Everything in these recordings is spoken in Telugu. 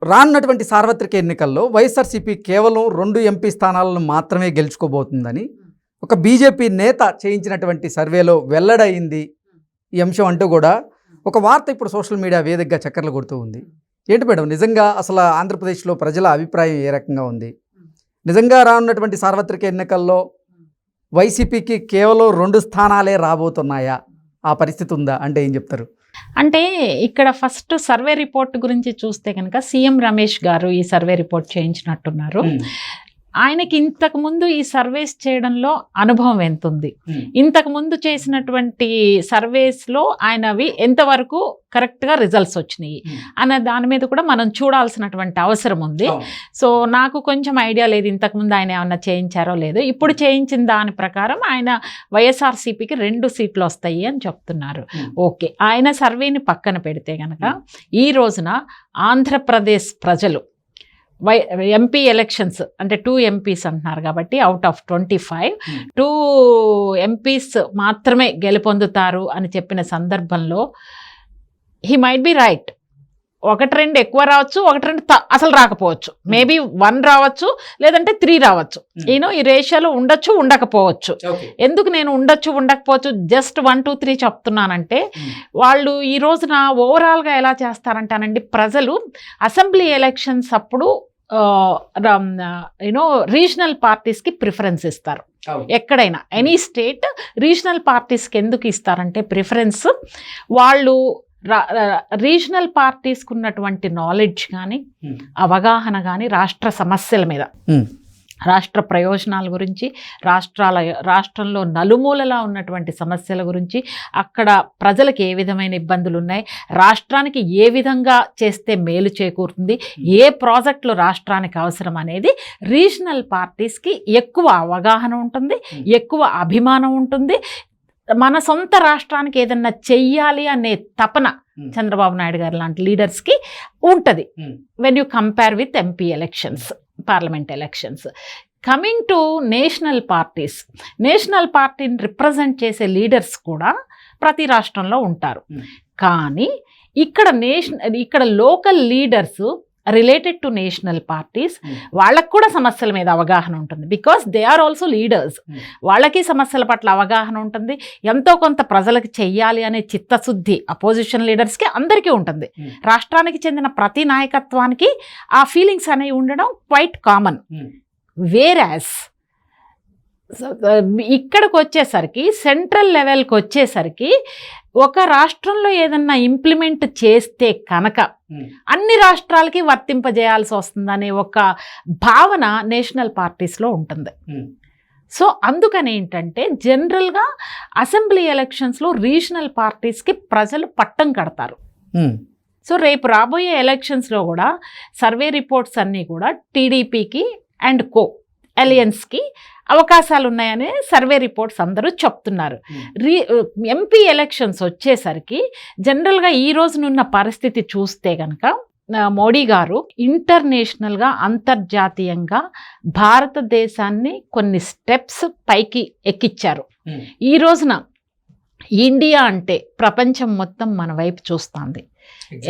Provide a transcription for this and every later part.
రానున్నటువంటి సార్వత్రిక ఎన్నికల్లో వైఎస్ఆర్సీపీ కేవలం 2 ఎంపీ స్థానాలను మాత్రమే గెలుచుకోబోతుందని ఒక బీజేపీ నేత చేయించినటువంటి సర్వేలో వెల్లడైంది ఈ అంశం అంటూ కూడా ఒక వార్త ఇప్పుడు సోషల్ మీడియా వేదికగా చక్కర్లు కొడుతూ ఉంది. ఏంటి మేడం, నిజంగా అసలు ఆంధ్రప్రదేశ్లో ప్రజల అభిప్రాయం ఏ రకంగా ఉంది? నిజంగా రానున్నటువంటి సార్వత్రిక ఎన్నికల్లో వైసీపీకి కేవలం 2 స్థానాలే రాబోతున్నాయా? ఆ పరిస్థితి ఉందా అంటే ఏం చెప్తారు? అంటే ఇక్కడ ఫస్ట్ సర్వే రిపోర్ట్ గురించి చూస్తే కనుక సీఎం రమేష్ గారు ఈ సర్వే రిపోర్ట్ చేయించినట్టున్నారు. ఆయనకి ఇంతకు ముందు ఈ సర్వేస్ చేయడంలో అనుభవం ఎంత ఉంది, ఇంతకు ముందు చేసినటువంటి సర్వేస్లో ఆయనవి ఎంతవరకు కరెక్ట్గా రిజల్ట్స్ వచ్చినాయి అన్న దాని మీద కూడా మనం చూడాల్సినటువంటి అవసరం ఉంది. సో నాకు కొంచెం ఐడియా లేదు ఇంతకుముందు ఆయన ఏమన్నా చేయించారో లేదో. ఇప్పుడు చేయించిన దాని ప్రకారం ఆయన వైఎస్ఆర్సీపీకి 2 సీట్లు వస్తాయి అని చెప్తున్నారు. ఓకే, ఆయన సర్వేని పక్కన పెడితే కనుక ఈ రోజున ఆంధ్రప్రదేశ్ ప్రజలు ఎంపీ ఎలక్షన్స్ అంటే 2 ఎంపీస్ అంటున్నారు కాబట్టి అవుట్ ఆఫ్ 25 2 ఎంపీస్ మాత్రమే గెలుపొందుతారు అని చెప్పిన సందర్భంలో హీ మైట్ బి రైట్. 1-2 ఎక్కువ రావచ్చు, 1-2 అసలు రాకపోవచ్చు, మేబీ 1 రావచ్చు, లేదంటే 3 రావచ్చు. ఈ రేషియోలో ఉండొచ్చు, ఉండకపోవచ్చు. ఎందుకు నేను ఉండొచ్చు ఉండకపోవచ్చు జస్ట్ 1, 2, 3 చెప్తున్నానంటే వాళ్ళు ఈ రోజున ఓవరాల్గా ఎలా చేస్తారంటానండి, ప్రజలు అసెంబ్లీ ఎలక్షన్స్ అప్పుడు రీజనల్ పార్టీస్కి ప్రిఫరెన్స్ ఇస్తారు. ఎక్కడైనా ఎనీ స్టేట్ రీజనల్ పార్టీస్కి ఎందుకు ఇస్తారంటే ప్రిఫరెన్స్, వాళ్ళు రీజనల్ పార్టీస్కి ఉన్నటువంటి నాలెడ్జ్ కానీ అవగాహన కానీ రాష్ట్ర సమస్యల మీద, రాష్ట్ర ప్రయోజనాల గురించి, రాష్ట్రంలో నలుమూలలా ఉన్నటువంటి సమస్యల గురించి, అక్కడ ప్రజలకు ఏ విధమైన ఇబ్బందులు ఉన్నాయి, రాష్ట్రానికి ఏ విధంగా చేస్తే మేలు చేకూరుతుంది, ఏ ప్రాజెక్టులు రాష్ట్రానికి అవసరం అనేది రీజనల్ పార్టీస్కి ఎక్కువ అవగాహన ఉంటుంది, ఎక్కువ అభిమానం ఉంటుంది. మన సొంత రాష్ట్రానికి ఏదన్నా చెయ్యాలి అనే తపన చంద్రబాబు నాయుడు గారు లాంటి లీడర్స్కి ఉంటుంది when you compare with MP elections, parliament elections. Coming to national parties, national పార్టీని రిప్రజెంట్ చేసే లీడర్స్ కూడా ప్రతి రాష్ట్రంలో ఉంటారు. కానీ ఇక్కడ local leaders related to national parties వాళ్ళకు కూడా సమస్యల మీద అవగాహన ఉంటుంది. Because they are also leaders. వాళ్ళకి సమస్యల పట్ల అవగాహన ఉంటుంది, ఎంతో కొంత ప్రజలకు చెయ్యాలి అనే చిత్తశుద్ధి అపోజిషన్ లీడర్స్కి అందరికీ ఉంటుంది. రాష్ట్రానికి చెందిన ప్రతి నాయకత్వానికి ఆ ఫీలింగ్స్ అనేవి ఉండడం క్వైట్ కామన్. వేరాస్ ఇక్కడికి వచ్చేసరికి, సెంట్రల్ లెవెల్కి వచ్చేసరికి, ఒక రాష్ట్రంలో ఏదన్నా ఇంప్లిమెంట్ చేస్తే కనుక అన్ని రాష్ట్రాలకి వర్తింపజేయాల్సి వస్తుందనే ఒక భావన నేషనల్ పార్టీస్లో ఉంటుంది. సో అందుకని ఏంటంటే జనరల్గా అసెంబ్లీ ఎలక్షన్స్లో రీజనల్ పార్టీస్కి ప్రజలు పట్టం కడతారు. సో రేపు రాబోయే ఎలక్షన్స్లో కూడా సర్వే రిపోర్ట్స్ అన్నీ కూడా టీడీపీకి అండ్ కో అలయన్స్కి అవకాశాలు ఉన్నాయని సర్వే రిపోర్ట్స్ అందరూ చెప్తున్నారు. ఎంపీ ఎలక్షన్స్ వచ్చేసరికి జనరల్గా ఈ రోజునున్న పరిస్థితి చూస్తే కనుక మోడీ గారు ఇంటర్నేషనల్గా, అంతర్జాతీయంగా భారతదేశాన్ని కొన్ని స్టెప్స్ పైకి ఎక్కిచ్చారు. ఈ రోజున ఇండియా అంటే ప్రపంచం మొత్తం మన వైపు చూస్తుంది.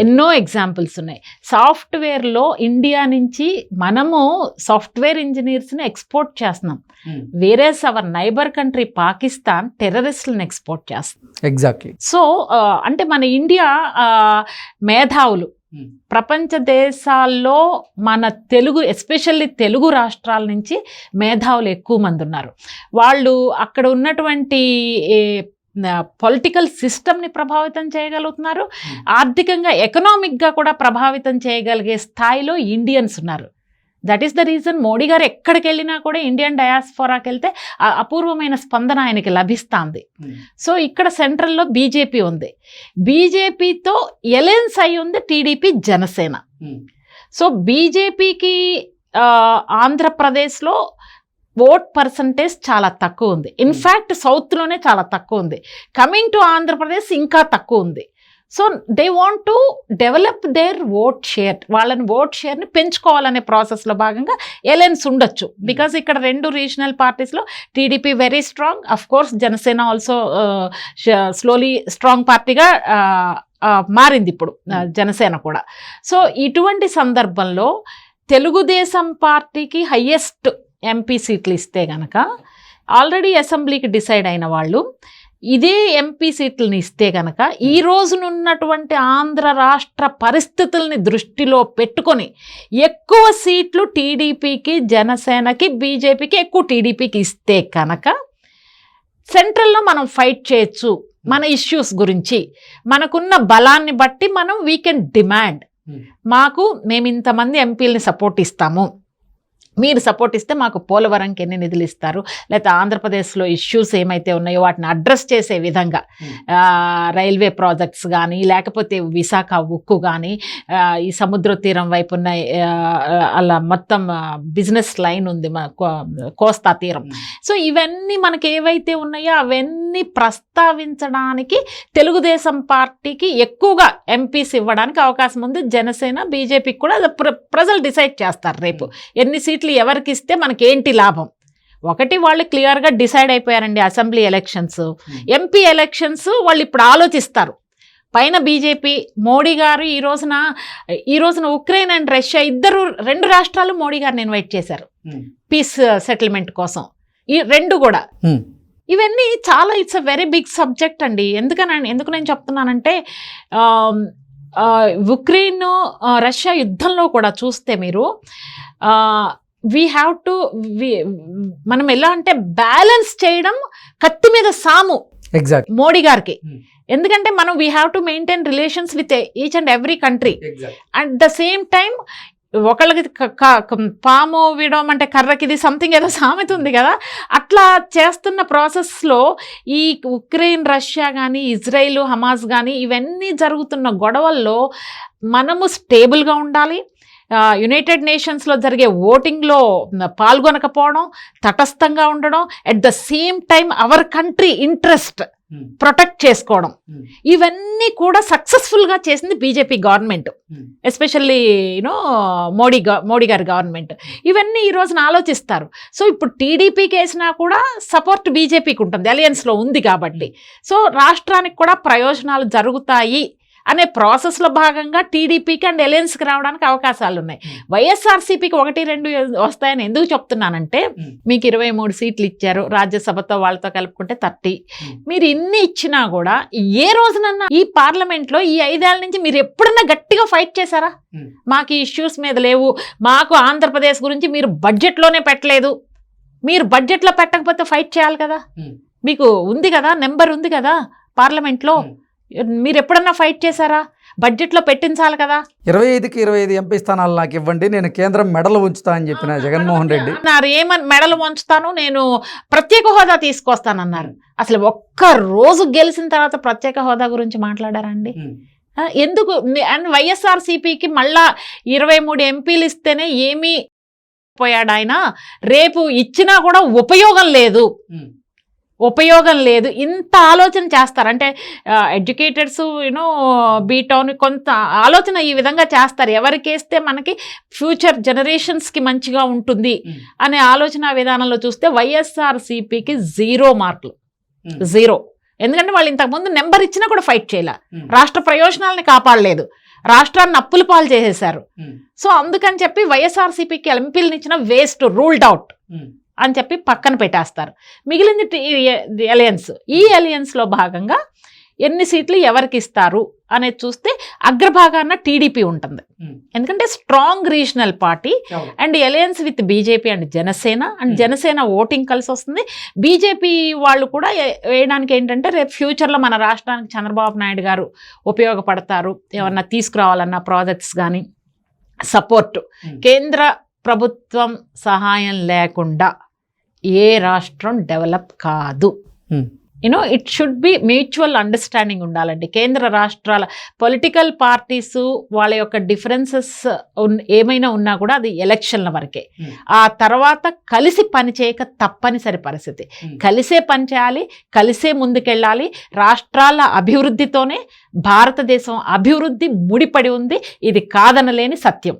ఎన్నో ఎగ్జాంపుల్స్ ఉన్నాయి. సాఫ్ట్వేర్లో ఇండియా నుంచి మనము సాఫ్ట్వేర్ ఇంజనీర్స్ని ఎక్స్పోర్ట్ చేస్తున్నాం. వేరే అవర్ నైబర్ కంట్రీ పాకిస్తాన్ టెర్రరిస్టులను ఎక్స్పోర్ట్ చేస్తుంది. ఎగ్జాక్ట్లీ. సో అంటే మన ఇండియా మేధావులు ప్రపంచ దేశాల్లో మన తెలుగు, ఎస్పెషల్లీ తెలుగు రాష్ట్రాల నుంచి మేధావులు ఎక్కువ మంది ఉన్నారు. వాళ్ళు అక్కడ ఉన్నటువంటి పొలిటికల్ సిస్టమ్ని ప్రభావితం చేయగలుగుతున్నారు, ఆర్థికంగా ఎకనామిక్గా కూడా ప్రభావితం చేయగలిగే స్థాయిలో ఇండియన్స్ ఉన్నారు. That is the reason Modi గారు ఎక్కడికి వెళ్ళినా కూడా ఇండియన్ డయాస్పోరాకి వెళ్తే అపూర్వమైన స్పందన ఆయనకి లభిస్తుంది. సో ఇక్కడ సెంట్రల్లో బీజేపీ ఉంది, బీజేపీతో ఎలయన్స్ అయి ఉంది టీడీపీ, జనసేన. సో బీజేపీకి ఆంధ్రప్రదేశ్లో ఓట్ పర్సంటేజ్ చాలా తక్కువ ఉంది. ఇన్ఫ్యాక్ట్ సౌత్లోనే చాలా తక్కువ ఉంది. కమింగ్ టు ఆంధ్రప్రదేశ్ ఇంకా తక్కువ ఉంది. So they want to develop their vote share, వాళ్ళని ఓట్ షేర్ని పెంచుకోవాలనే ప్రాసెస్లో భాగంగా ఎలయన్స్ ఉండొచ్చు. బికాజ్ ఇక్కడ 2 రీజనల్ పార్టీస్లో TDP very strong, of course Janasena also slowly strong పార్టీగా మారింది ఇప్పుడు జనసేన కూడా. సో ఇటువంటి సందర్భంలో తెలుగుదేశం పార్టీకి హయ్యెస్ట్ ఎంపీ సీట్లు ఇస్తే గనక ఆల్రెడీ అసెంబ్లీకి డిసైడ్ అయిన వాళ్ళు ఇదే ఎంపీ సీట్లని ఇస్తే కనుక ఈ రోజునున్నటువంటి ఆంధ్ర రాష్ట్ర పరిస్థితుల్ని దృష్టిలో పెట్టుకొని ఎక్కువ సీట్లు టీడీపీకి, జనసేనకి, బీజేపీకి, ఎక్కువ టీడీపీకి ఇస్తే కనుక సెంట్రల్లో మనం ఫైట్ చేయొచ్చు. మన ఇష్యూస్ గురించి మనకున్న బలాన్ని బట్టి మనం వీ కెన్ డిమాండ్, మేము ఇంతమంది ఎంపీలని సపోర్ట్ ఇస్తాము, మీరు సపోర్ట్ ఇస్తే మాకు పోలవరంకి ఎన్ని నిధులు ఇస్తారు, లేకపోతే ఆంధ్రప్రదేశ్లో ఇష్యూస్ ఏమైతే ఉన్నాయో వాటిని అడ్రస్ చేసే విధంగా రైల్వే ప్రాజెక్ట్స్ కానీ, లేకపోతే విశాఖ ఉక్కు కానీ, ఈ సముద్ర తీరం వైపు ఉన్న అలా మొత్తం బిజినెస్ లైన్ ఉంది కోస్తా తీరం. సో ఇవన్నీ మనకి ఏవైతే ఉన్నాయో అవన్నీ ప్రస్తావించడానికి తెలుగుదేశం పార్టీకి ఎక్కువగా ఎంపీస్ ఇవ్వడానికి అవకాశం ఉంది. జనసేన, బీజేపీకి కూడా ప్రజలు డిసైడ్ చేస్తారు రేపు ఎన్ని సీట్లు ఎవరికి ఇస్తే మనకి ఏంటి లాభం. ఒకటి వాళ్ళు క్లియర్గా డిసైడ్ అయిపోయారండి. అసెంబ్లీ ఎలక్షన్స్, ఎంపీ ఎలక్షన్స్ వాళ్ళు ఇప్పుడు ఆలోచిస్తారు. పైన బీజేపీ, మోడీ గారు ఈ రోజున ఉక్రెయిన్ అండ్ రష్యా రెండు రాష్ట్రాలు మోడీ గారిని ఇన్వైట్ చేశారు పీస్ సెటిల్మెంట్ కోసం. ఈ రెండు కూడా ఇవన్నీ చాలా it's a very big subject అండి. ఎందుకు నేను చెప్తున్నానంటే ఉక్రెయిన్ రష్యా యుద్ధంలో కూడా చూస్తే మీరు మనం ఎలా అంటే బ్యాలెన్స్ చేయడం కత్తి మీద సాము ఎగ్జాక్ట్ మోడీ గారికి. ఎందుకంటే మనం we have to maintain relations with each and every country. At the same time ఒకళ్ళకి పాము వీడడం అంటే కర్రకిది సంథింగ్ ఏదో సామెత ఉంది కదా, అట్లా చేస్తున్న ప్రాసెస్లో ఈ ఉక్రెయిన్, రష్యా కానీ, ఇజ్రాయిల్, హమాస్ కానీ ఇవన్నీ జరుగుతున్న గొడవల్లో మనము స్టేబుల్గా ఉండాలి. యునైటెడ్ నేషన్స్లో జరిగే ఓటింగ్లో పాల్గొనకపోవడం, తటస్థంగా ఉండడం, at the same time our country interest protect చేసుకోవడం, ఇవన్నీ కూడా సక్సెస్ఫుల్గా చేసింది బీజేపీ గవర్నమెంట్, ఎస్పెషల్లీ మోడీ గారి గవర్నమెంట్. ఇవన్నీ ఈ రోజున ఆలోచిస్తారు. సో ఇప్పుడు టీడీపీకి వేసినా కూడా సపోర్ట్ బీజేపీకి ఉంటుంది, అలయన్స్లో ఉంది కాబట్టి. సో రాష్ట్రానికి కూడా ప్రయోజనాలు జరుగుతాయి అనే ప్రాసెస్లో భాగంగా టీడీపీకి అండ్ అలయన్స్కి రావడానికి అవకాశాలు ఉన్నాయి. వైఎస్ఆర్సీపీకి 1-2 వస్తాయని ఎందుకు చెప్తున్నానంటే, మీకు 23 సీట్లు ఇచ్చారు, రాజ్యసభతో వాళ్ళతో కలుపుకుంటే 30. మీరు ఇన్ని ఇచ్చినా కూడా ఏ రోజునన్నా ఈ పార్లమెంట్లో ఈ 5 ఏళ్ల నుంచి మీరు ఎప్పుడన్నా గట్టిగా ఫైట్ చేశారా? మాకు ఈ ఇష్యూస్ మీద లేవు, మాకు ఆంధ్రప్రదేశ్ గురించి మీరు బడ్జెట్లోనే పెట్టలేదు. మీరు బడ్జెట్లో పెట్టకపోతే ఫైట్ చేయాలి కదా, మీకు ఉంది కదా, నెంబర్ ఉంది కదా పార్లమెంట్లో. మీరు ఎప్పుడన్నా ఫైట్ చేశారా? బడ్జెట్లో పెట్టించాలి కదా. 25కి 25 ఎంపీ స్థానాలు నాకు ఇవ్వండి, నేను కేంద్రం మెడలు ఉంచుతా అని చెప్పిన జగన్మోహన్ రెడ్డి ఏమని మెడలు ఉంచుతాను, నేను ప్రత్యేక హోదా తీసుకొస్తానన్నారు. అసలు ఒక్క రోజు గెలిచిన తర్వాత ప్రత్యేక హోదా గురించి మాట్లాడారండి? ఎందుకు? అండ్ వైఎస్ఆర్సీపీకి మళ్ళా 23 ఎంపీలు ఇస్తేనే ఏమీ పోయాడు ఆయన, రేపు ఇచ్చినా కూడా ఉపయోగం లేదు. ఇంత ఆలోచన చేస్తారంటే ఎడ్యుకేటెడ్స్ బీటౌన్ కొంత ఆలోచన ఈ విధంగా చేస్తారు. ఎవరికేస్తే మనకి ఫ్యూచర్ జనరేషన్స్కి మంచిగా ఉంటుంది అనే ఆలోచన విధానంలో చూస్తే వైఎస్ఆర్సీపీకి 0 మార్కులు. ఎందుకంటే వాళ్ళు ఇంతకుముందు నెంబర్ ఇచ్చినా కూడా ఫైట్ చేయలే, రాష్ట్ర ప్రయోజనాలని కాపాడలేదు, రాష్ట్రాన్ని అప్పుల పాలు చేసేశారు. సో అందుకని చెప్పి వైఎస్ఆర్సీపీకి ఎంపీలను ఇచ్చిన వేస్ట్, రూల్డ్ అవుట్ అని చెప్పి పక్కన పెట్టేస్తారు. మిగిలింది అలయన్స్. ఈ అలయన్స్లో భాగంగా ఎన్ని సీట్లు ఎవరికి ఇస్తారు అనేది చూస్తే అగ్రభాగాన టీడీపీ ఉంటుంది, ఎందుకంటే strong regional party. And alliance with BJP and Janasena voting కలిసి వస్తుంది. బీజేపీ వాళ్ళు కూడా వేయడానికి ఏంటంటే రేపు ఫ్యూచర్లో మన రాష్ట్రానికి చంద్రబాబు నాయుడు గారు ఉపయోగపడతారు, ఏమన్నా తీసుకురావాలన్న ప్రాజెక్ట్స్ కానీ సపోర్టు. కేంద్ర ప్రభుత్వం సహాయం లేకుండా ఏ రాష్ట్రం డెవలప్ కాదు. It should be mutual understanding ఉండాలండి. కేంద్ర రాష్ట్రాల పొలిటికల్ పార్టీస్ వాళ్ళ యొక్క డిఫరెన్సెస్ ఏమైనా ఉన్నా కూడా అది ఎలక్షన్ల వరకే. ఆ తర్వాత కలిసి పనిచేయక తప్పనిసరి పరిస్థితి. కలిసే పనిచేయాలి, కలిసే ముందుకెళ్ళాలి. రాష్ట్రాల అభివృద్ధితోనే భారతదేశం అభివృద్ధి ముడిపడి ఉంది, ఇది కాదనలేని సత్యం.